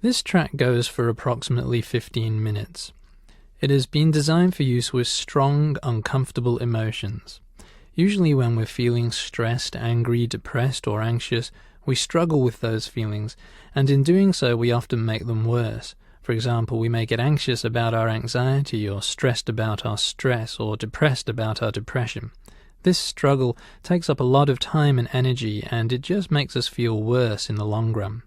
This track goes for approximately 15 minutes. It has been designed for use with strong, uncomfortable emotions. Usually when we're feeling stressed, angry, depressed, or anxious, we struggle with those feelings, and in doing so we often make them worse. For example, we may get anxious about our anxiety, or stressed about our stress, or depressed about our depression. This struggle takes up a lot of time and energy, and it just makes us feel worse in the long run.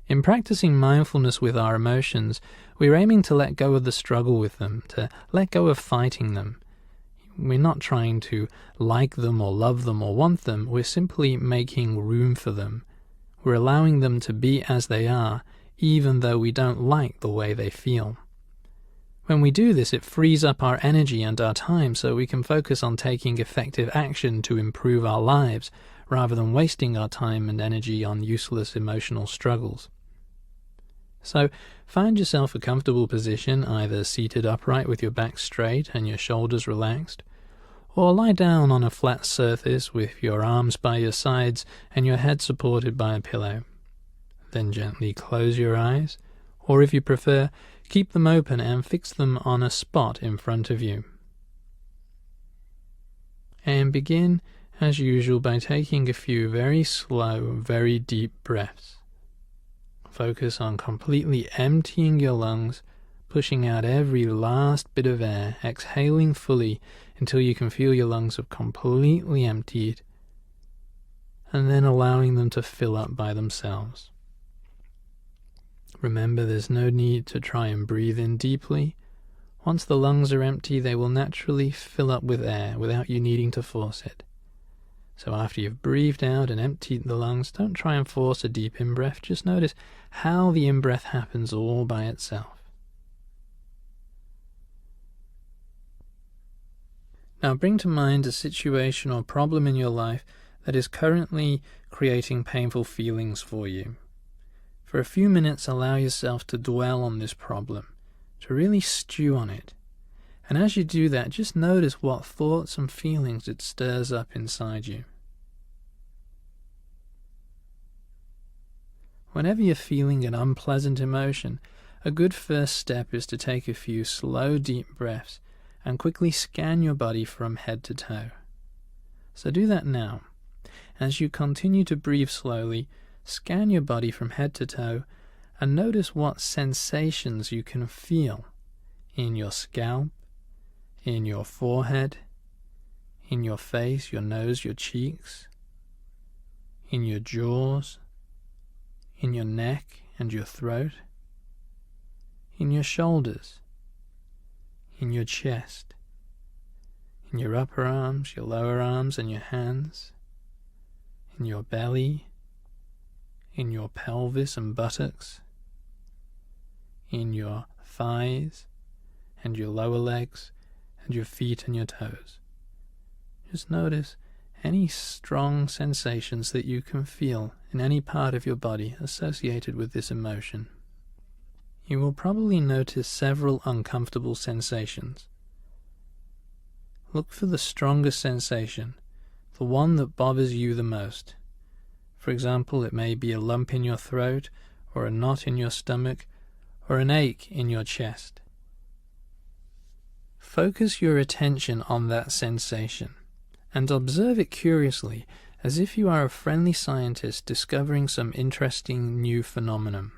In practicing mindfulness with our emotions, we're aiming to let go of the struggle with them, to let go of fighting them. We're not trying to like them or love them or want them, we're simply making room for them. We're allowing them to be as they are, even though we don't like the way they feel. When we do this, it frees up our energy and our time so we can focus on taking effective action to improve our lives, rather than wasting our time and energy on useless emotional struggles. So, find yourself a comfortable position, either seated upright with your back straight and your shoulders relaxed, or lie down on a flat surface with your arms by your sides and your head supported by a pillow. Then gently close your eyes, or if you prefer, keep them open and fix them on a spot in front of you. And begin, as usual, by taking a few very slow, very deep breaths. Focus on completely emptying your lungs, pushing out every last bit of air, exhaling fully until you can feel your lungs have completely emptied, and then allowing them to fill up by themselves. Remember, there's no need to try and breathe in deeply. Once the lungs are empty, they will naturally fill up with air without you needing to force it. So after you've breathed out and emptied the lungs, don't try and force a deep in-breath. Just notice how the in-breath happens all by itself. Now bring to mind a situation or problem in your life that is currently creating painful feelings for you. For a few minutes, allow yourself to dwell on this problem, to really stew on it. And as you do that, just notice what thoughts and feelings it stirs up inside you. Whenever you're feeling an unpleasant emotion, a good first step is to take a few slow, deep breaths and quickly scan your body from head to toe. So do that now. As you continue to breathe slowly, scan your body from head to toe and notice what sensations you can feel in your scalp, in your forehead, in your face, your nose, your cheeks, in your jaws, in your neck and your throat, in your shoulders, in your chest, in your upper arms, your lower arms and your hands, in your belly, in your pelvis and buttocks, in your thighs and your lower legs and your feet and your toes. Just notice any strong sensations that you can feel in any part of your body associated with this emotion. You will probably notice several uncomfortable sensations. Look for the strongest sensation, the one that bothers you the most. For example, it may be a lump in your throat, or a knot in your stomach, or an ache in your chest. Focus your attention on that sensation, and observe it curiously, as if you are a friendly scientist discovering some interesting new phenomenon.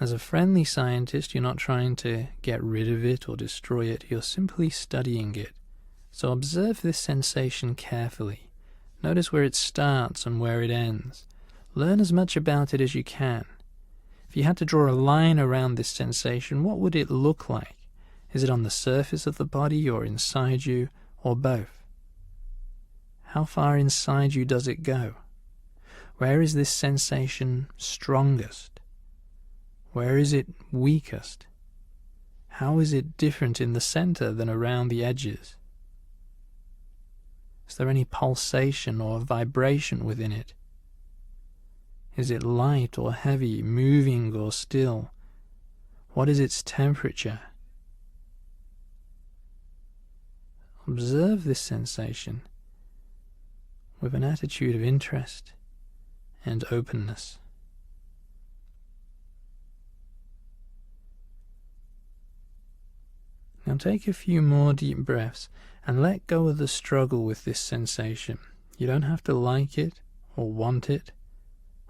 As a friendly scientist, you're not trying to get rid of it or destroy it, you're simply studying it. So observe this sensation carefully. Notice where it starts and where it ends. Learn as much about it as you can. If you had to draw a line around this sensation, what would it look like? Is it on the surface of the body, or inside you, or both? How far inside you does it go? Where is this sensation strongest? Where is it weakest? How is it different in the center than around the edges? Is there any pulsation or vibration within it? Is it light or heavy, moving or still? What is its temperature? Observe this sensation with an attitude of interest and openness. Now take a few more deep breaths and let go of the struggle with this sensation. You don't have to like it or want it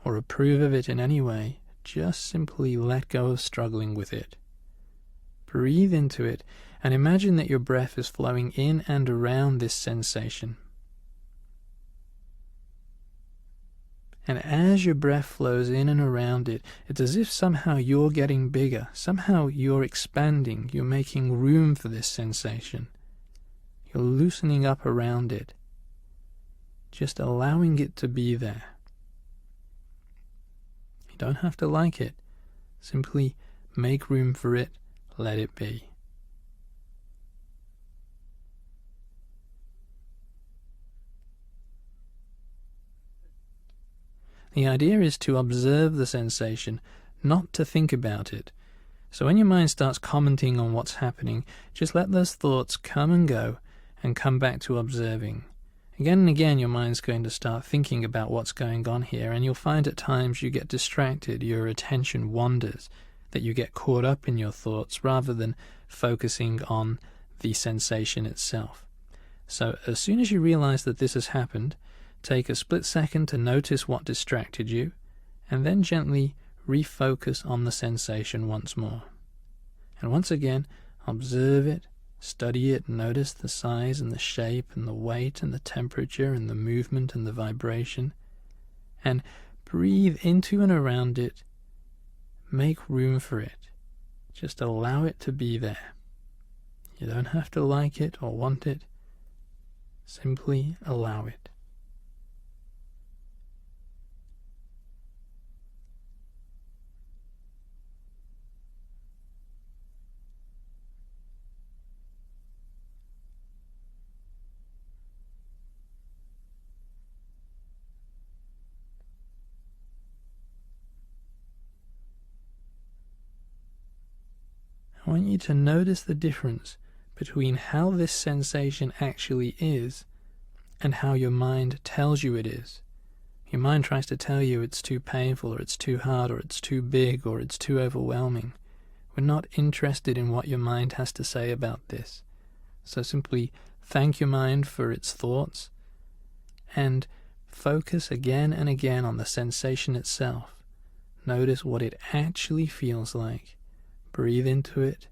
or approve of it in any way. Just simply let go of struggling with it. Breathe into it and imagine that your breath is flowing in and around this sensation. And as your breath flows in and around it, it's as if somehow you're getting bigger, somehow you're expanding, you're making room for this sensation. You're loosening up around it, just allowing it to be there. You don't have to like it, simply make room for it, let it be. The idea is to observe the sensation, not to think about it. So when your mind starts commenting on what's happening, just let those thoughts come and go and come back to observing. Again and again your mind's going to start thinking about what's going on here, and you'll find at times you get distracted, your attention wanders, that you get caught up in your thoughts rather than focusing on the sensation itself. So as soon as you realize that this has happened, take a split second to notice what distracted you, and then gently refocus on the sensation once more. And once again, observe it, study it, notice the size and the shape and the weight and the temperature and the movement and the vibration, and breathe into and around it. Make room for it. Just allow it to be there. You don't have to like it or want it. Simply allow it. I want you to notice the difference between how this sensation actually is and how your mind tells you it is. Your mind tries to tell you it's too painful, or it's too hard, or it's too big, or it's too overwhelming. We're not interested in what your mind has to say about this. So simply thank your mind for its thoughts and focus again and again on the sensation itself. Notice what it actually feels like. Breathe into it,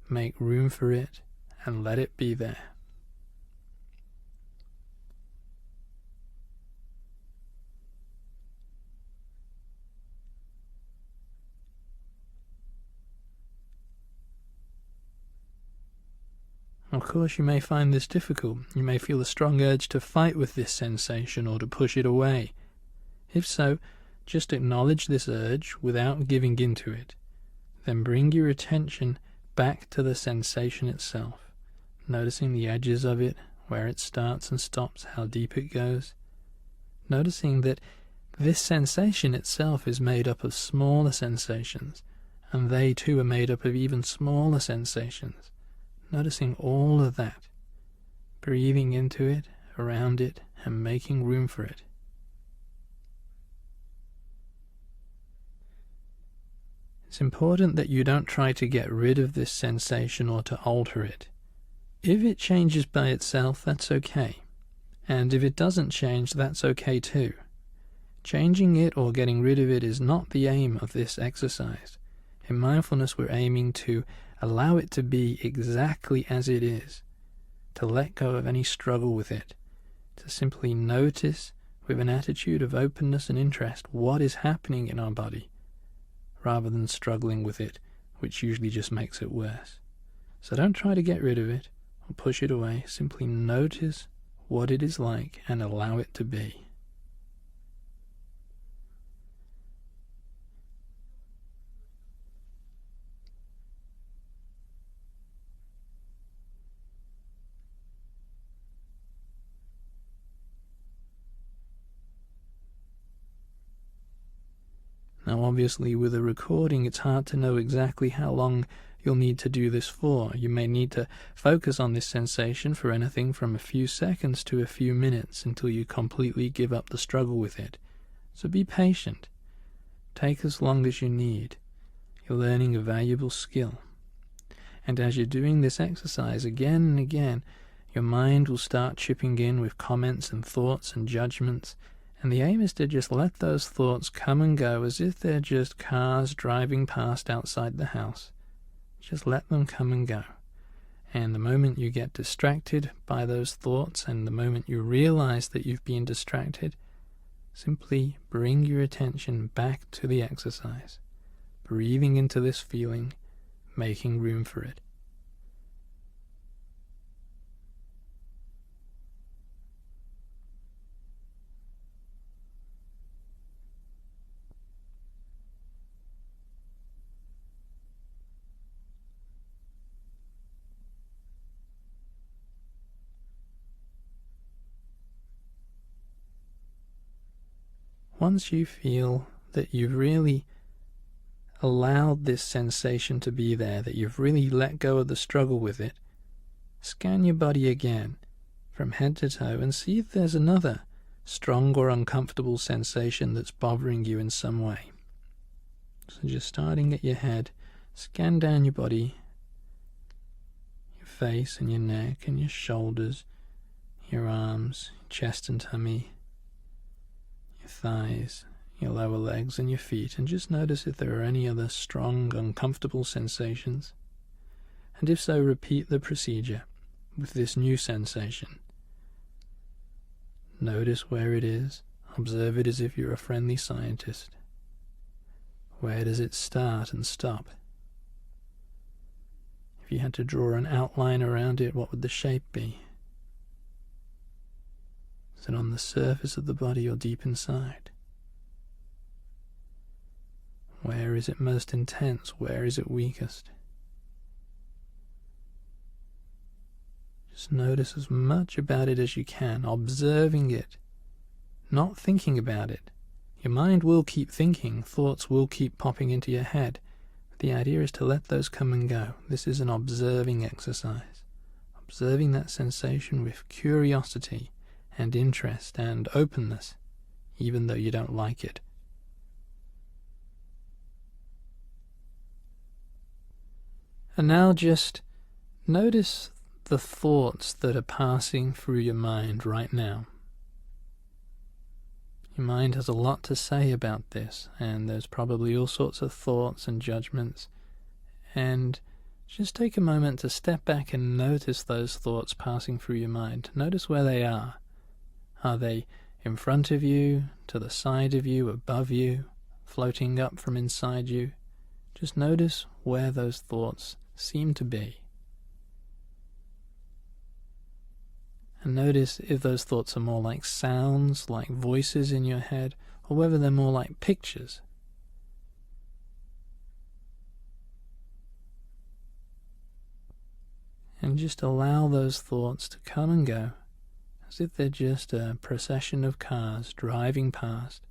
make room for it, and let it be there. Of course, you may find this difficult. You may feel a strong urge to fight with this sensation or to push it away. If so, just acknowledge this urge without giving in to it. Then bring your attention back to the sensation itself, noticing the edges of it, where it starts and stops, how deep it goes. Noticing that this sensation itself is made up of smaller sensations, and they too are made up of even smaller sensations. Noticing all of that, breathing into it, around it, and making room for it. It's important that you don't try to get rid of this sensation or to alter it. If it changes by itself, that's okay. And if it doesn't change, that's okay too. Changing it or getting rid of it is not the aim of this exercise. In mindfulness, we're aiming to allow it to be exactly as it is, to let go of any struggle with it, to simply notice with an attitude of openness and interest what is happening in our body, rather than struggling with it, which usually just makes it worse. So don't try to get rid of it or push it away. Simply notice what it is like and allow it to be. Now obviously with a recording it's hard to know exactly how long you'll need to do this for. You may need to focus on this sensation for anything from a few seconds to a few minutes until you completely give up the struggle with it. So be patient. Take as long as you need. You're learning a valuable skill. And as you're doing this exercise again and again, your mind will start chipping in with comments and thoughts and judgments, and the aim is to just let those thoughts come and go as if they're just cars driving past outside the house. Just let them come and go. And the moment you get distracted by those thoughts, and the moment you realize that you've been distracted, simply bring your attention back to the exercise, breathing into this feeling, making room for it. Once you feel that you've really allowed this sensation to be there, that you've really let go of the struggle with it, scan your body again from head to toe and see if there's another strong or uncomfortable sensation that's bothering you in some way. So just starting at your head, scan down your body, your face and your neck and your shoulders, your arms, your chest and tummy, your thighs, your lower legs and your feet, and just notice if there are any other strong, uncomfortable sensations. And if so, repeat the procedure with this new sensation. Notice where it is. Observe it as if you're a friendly scientist. Where does it start and stop? If you had to draw an outline around it, what would the shape be? Is it on the surface of the body or deep inside? Where is it most intense? Where is it weakest? Just notice as much about it as you can, observing it, not thinking about it. Your mind will keep thinking, thoughts will keep popping into your head. But the idea is to let those come and go. This is an observing exercise. Observing that sensation with curiosity and interest and openness, even though you don't like it. And now just notice the thoughts that are passing through your mind right now. Your mind has a lot to say about this, and there's probably all sorts of thoughts and judgments. And just take a moment to step back and notice those thoughts passing through your mind. Notice where they are. Are they in front of you, to the side of you, above you, floating up from inside you? Just notice where those thoughts seem to be. And notice if those thoughts are more like sounds, like voices in your head, or whether they're more like pictures. And just allow those thoughts to come and go, as if they're just a procession of cars driving past.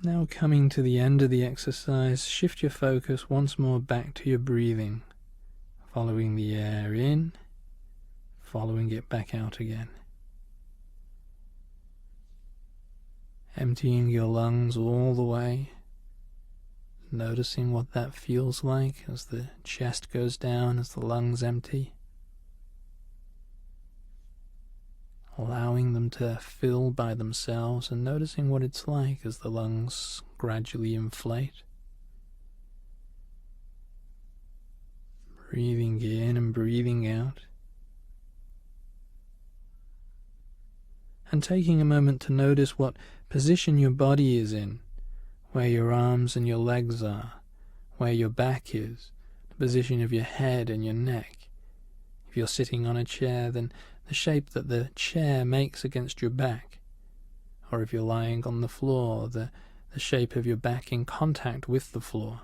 Now coming to the end of the exercise, shift your focus once more back to your breathing, following the air in, following it back out again. Emptying your lungs all the way, noticing what that feels like as the chest goes down, as the lungs empty. Allowing them to fill by themselves and noticing what it's like as the lungs gradually inflate. Breathing in and breathing out. And taking a moment to notice what position your body is in, where your arms and your legs are, where your back is, the position of your head and your neck. If you're sitting on a chair, then the shape that the chair makes against your back. Or if you're lying on the floor, the shape of your back in contact with the floor.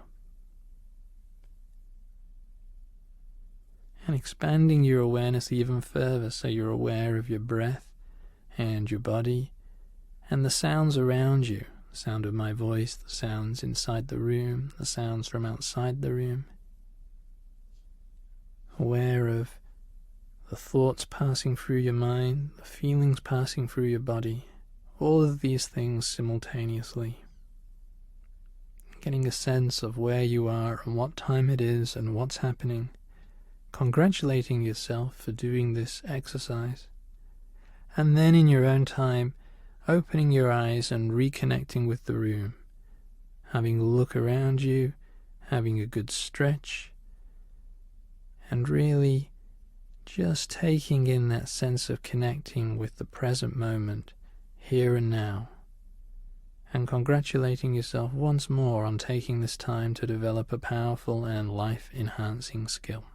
And expanding your awareness even further, so you're aware of your breath and your body and the sounds around you, the sound of my voice, the sounds inside the room, the sounds from outside the room. Aware of the thoughts passing through your mind, the feelings passing through your body, all of these things simultaneously. Getting a sense of where you are and what time it is and what's happening. Congratulating yourself for doing this exercise. And then in your own time, opening your eyes and reconnecting with the room. Having a look around you, having a good stretch, and really just taking in that sense of connecting with the present moment, here and now, and congratulating yourself once more on taking this time to develop a powerful and life-enhancing skill.